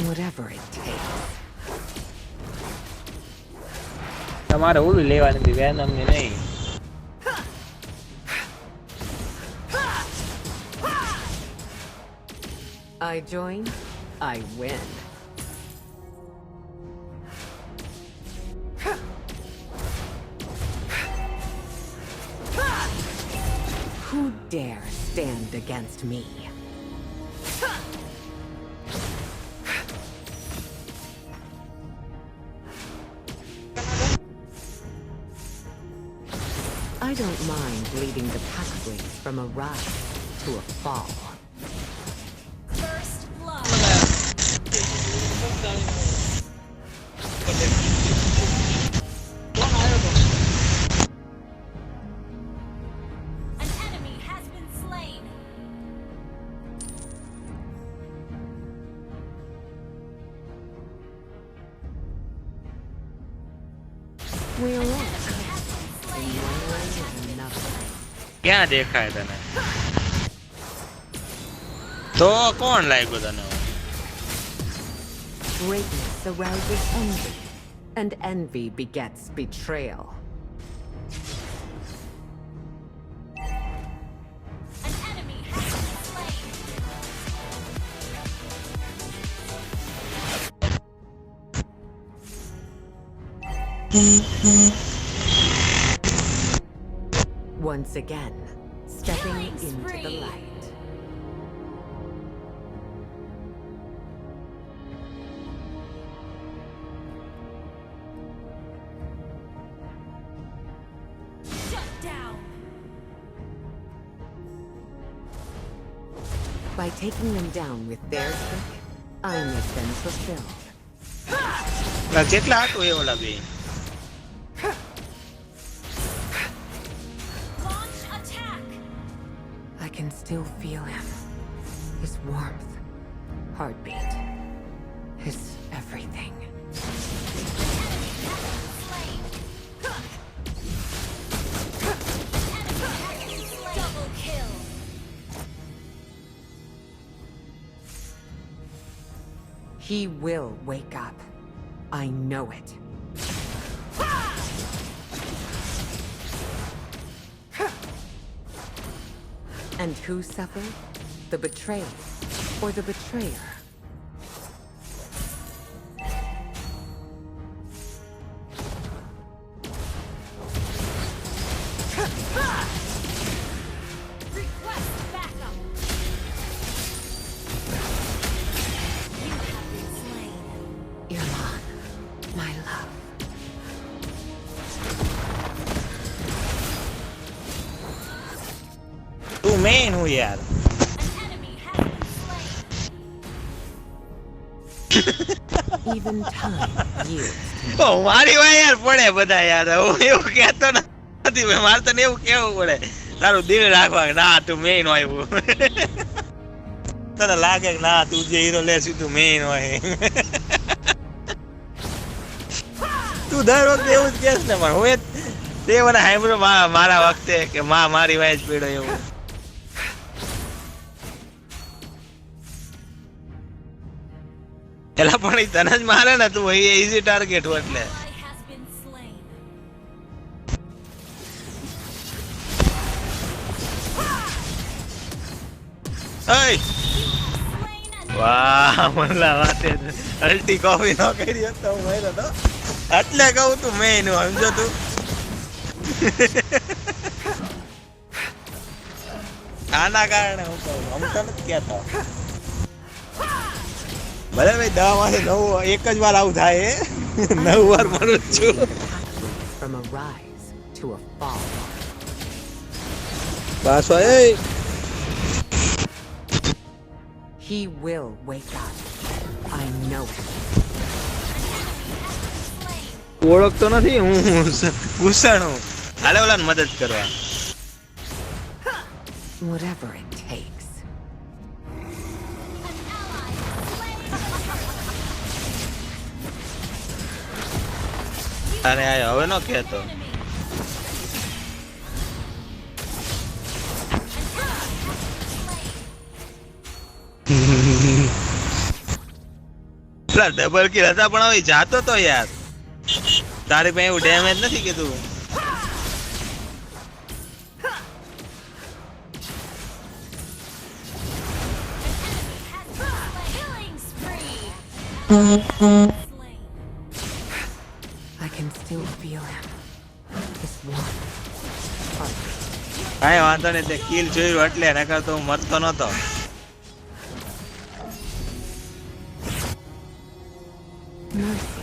Whatever it takes. તમારે ઓલું લેવાની હતી વેનમ ની નહીં. I join, I win. Who dare stand against me? I don't mind leading the pathways from a rise to a fall. First blood. An enemy has been slain. We are all Enemy has been slain. in one way or another. ક્યાં દેખાય તને? તો કોણ લાગ્યું તને? Greatness arouses envy, and envy begets betrayal. An enemy has been slain. Once again, stepping Killing into the spree. light. Shut down. By taking them down with their trick, I make them fulfilled. કેટલા હતું એ ઓલા બે? Launch attack. I can still feel him. His warmth, heartbeat, his everything. Slain. Enemy slain. Double kill. He will wake up. I know it. And who suffered? The betrayed or the betrayer? Request backup. You have been slain. Irman, my love. તું main હું યાર. An enemy has been slain. Even time yields. ઓ મારી Y યાર પડે બધા યાર. હું એવું કહેતો નથી. મારે તને એવું કેવું પડે. તારું દિલ રાખવા કે ના તું મેઇન હોય એવું. તને લાગે કે ના તું જે હીરો લેશું તું મેઇન હોય. તું દર વખતે એવું જ કહેશ ને પણ હું તે મને સાંભળ્યો મારા વખતે કે માં મારી વાય જ પીડો એવું. એલા પણ ઈ તને જ મારે ને તું ઈઝી ટાર્ગેટ હોય એટલે. Ally has been slain. ઓય Slain an વાહ મનલા વાતે અલ્ટી કોફી નો કરી હતો હું માર્યો તો એટલે કહું તું મેઇન સમજો તું. આના કારણે હું કહું આમ તો નથી કહેતો. ભલે ભાઈ 10 માંથી 9 એક જ વાર આવું થાય 9 વાર મરું જ છું. From a rise to a fall. પાછો એ He will wake up. I know it. ઓળખતો નથી હું ભૂષણ હાલે ઓલાને મદદ કરવા. Whatever it takes. અરે આ હવે નો કહેતો. પેલા ડબલ કિલ હતા પણ હવે જાતો તો યાર તારી પાસે એવું ડેમેજ નથી કીધું Killing spree. Slain. I can still feel him. This one. કાંઈ વાંધો નહીં તે કિલ જોયું એટલે નકર તો હું મરતો નતો Mercy.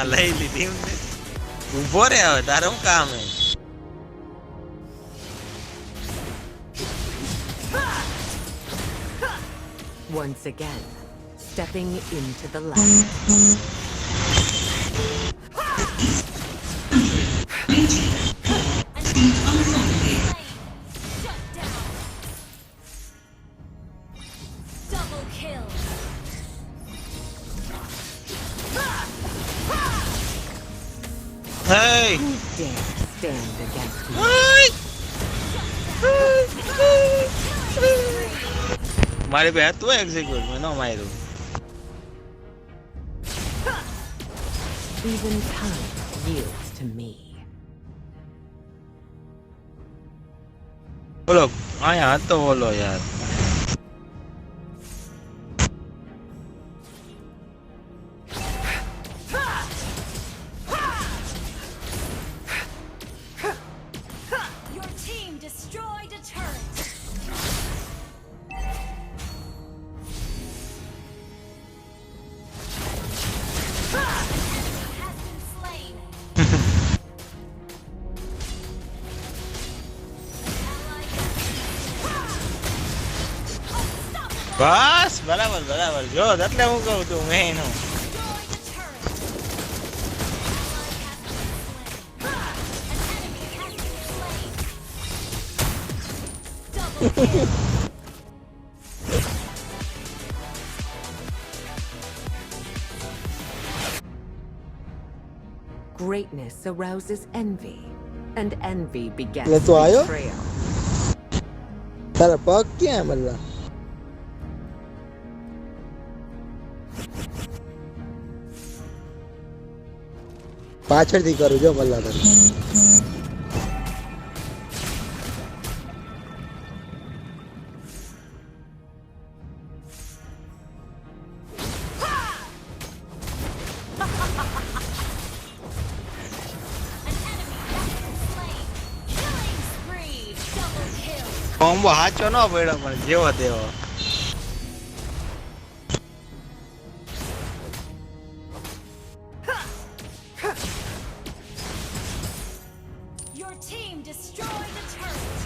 લઈ લીધી ઉભો રે હવે તારે શું કામ હે Once again, stepping into the light. Shut down. Double kill. Hey! Who dare stand against me? મારી પાસે હતું એક્ઝિક્યુટ મેં ન માર્યું Even time yields to me. બોલો અહીંયા હતો બોલો યાર Your team destroyed a turret. Has been slain. બસ બરાબર બરાબર જો એટલે હું કહું છું મેં એનું Greatness arouses envy, and envy begets Le tu ayo? betrayal. તારા પગ ક્યાં મલ્લા પાછળથી કરું જો મલ્લા તને Killing spree. Double kill. Combo સાચો ન પડ્યો પણ જેવો તેવો Your team destroyed a turret.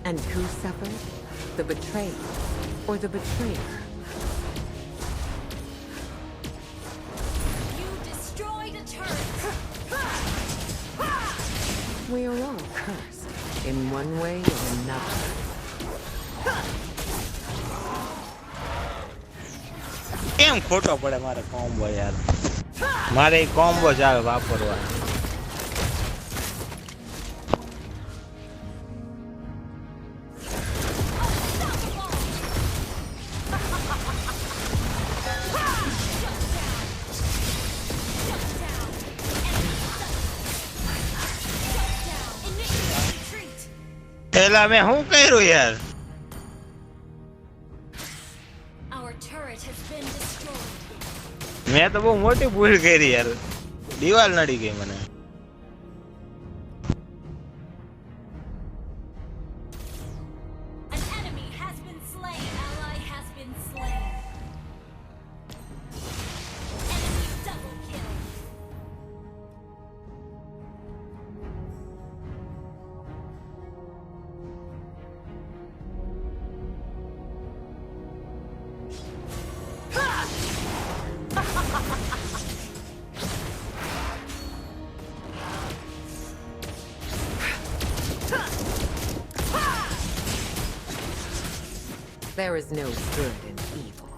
And who suffered? The betrayed or the betrayer? You destroyed a turret. We are all cursed in one way or another. કેમ ખોટો પડે મારે કોમ્બો યાર મારે કોમ્બો જ આવે વાપરવા Retreat. પેલા મેં શું કર્યું યાર Our turret has been destroyed. મેં તો બહુ મોટી ભૂલ કરી યાર દિવાલ નડી ગઈ મને An enemy has been slain. Ally has been slain. Enemy double kill. There is no good in evil.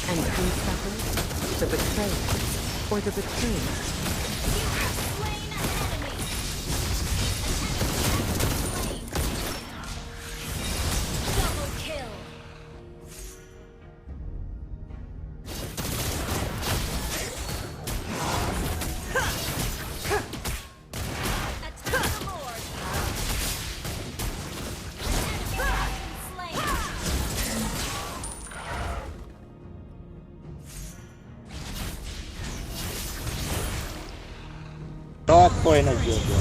And who suffers? The the betrayer or the betrayed. Slain an enemy. Slain. Double kill. Attack the Lord. An enemy has been slain. ટોપ કોઈ નથી જોતો.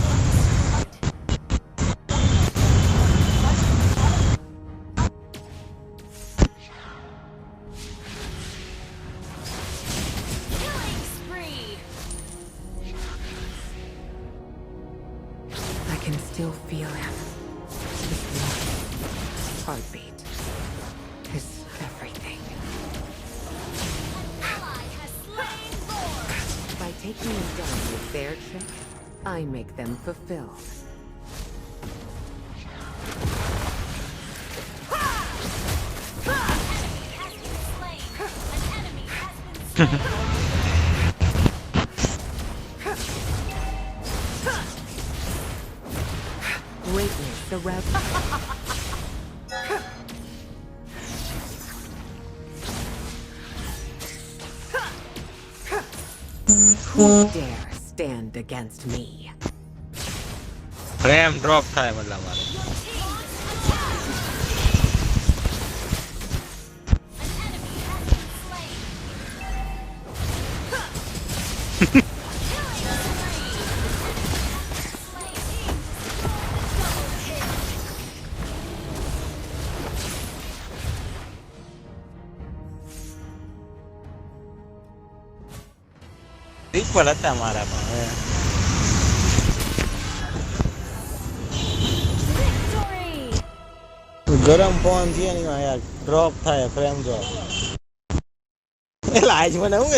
Killing spree. I can still feel him. His blood, his heartbeat, his everything. An ally has slain Lord. By taking them down with their trick, I make them fulfilled. Has been slain. An enemy has been slain. Greatness around. Who dare stand against me? Frame drop થાય મતલબ મારે Your team An enemy has been slain. Killing spree. Slain team double kill. Equal હતા મારા પણ Victory. ગરમ phone છે ને યાર ડ્રોપ થાય ફ્રેમ ડ્રોપ. એટલે આજ મને હું